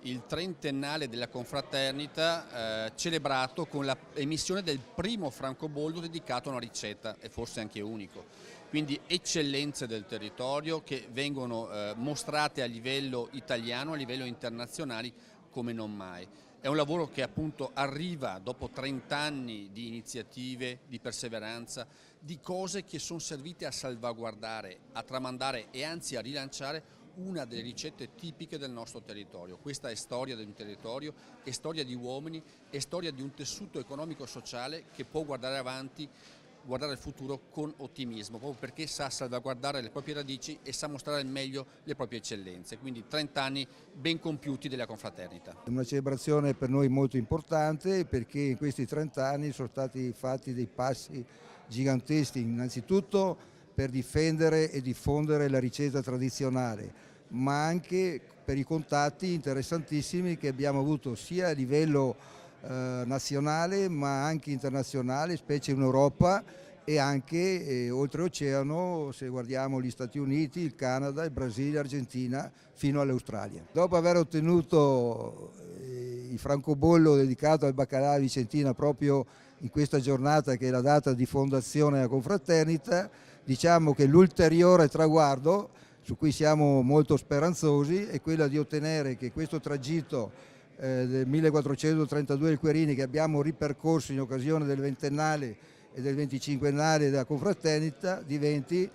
il trentennale della confraternita celebrato con l'emissione del primo francobollo dedicato a una ricetta, e forse anche unico. Quindi eccellenze del territorio che vengono mostrate a livello italiano, a livello internazionale come non mai. È un lavoro che appunto arriva dopo 30 anni di iniziative, di perseveranza, di cose che sono servite a salvaguardare, a tramandare e anzi a rilanciare una delle ricette tipiche del nostro territorio. Questa è storia di un territorio, è storia di uomini, è storia di un tessuto economico-sociale che può guardare avanti, guardare al futuro con ottimismo, proprio perché sa salvaguardare le proprie radici e sa mostrare al meglio le proprie eccellenze. Quindi 30 anni ben compiuti della confraternita. È una celebrazione per noi molto importante perché in questi 30 anni sono stati fatti dei passi giganteschi, innanzitutto per difendere e diffondere la ricetta tradizionale, ma anche per i contatti interessantissimi che abbiamo avuto sia a livello nazionale ma anche internazionale, specie in Europa e anche oltreoceano, se guardiamo gli Stati Uniti, il Canada, il Brasile, l'Argentina fino all'Australia. Dopo aver ottenuto il francobollo dedicato al baccalà vicentina proprio in questa giornata che è la data di fondazione della confraternita, diciamo che l'ulteriore traguardo su cui siamo molto speranzosi è quello di ottenere che questo tragitto del 1432 del Querini, che abbiamo ripercorso in occasione del ventennale e del 25ennale della confraternita, diventi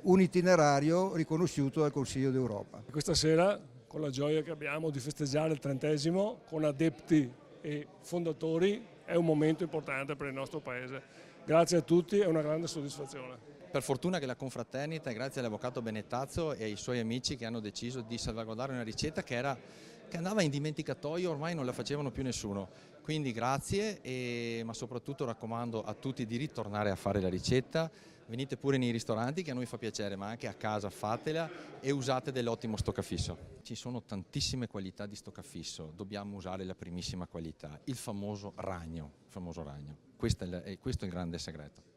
un itinerario riconosciuto dal Consiglio d'Europa. Questa sera, con la gioia che abbiamo di festeggiare il 30°, con adepti e fondatori, è un momento importante per il nostro Paese. Grazie a tutti, è una grande soddisfazione. Per fortuna che la confraternita, grazie all'avvocato Benettazzo e ai suoi amici che hanno deciso di salvaguardare una ricetta che andava in dimenticatoio, ormai non la facevano più nessuno. Quindi grazie, ma soprattutto raccomando a tutti di ritornare a fare la ricetta. Venite pure nei ristoranti, che a noi fa piacere, ma anche a casa fatela e usate dell'ottimo stoccafisso. Ci sono tantissime qualità di stoccafisso, dobbiamo usare la primissima qualità, il famoso ragno. Questo è il grande segreto.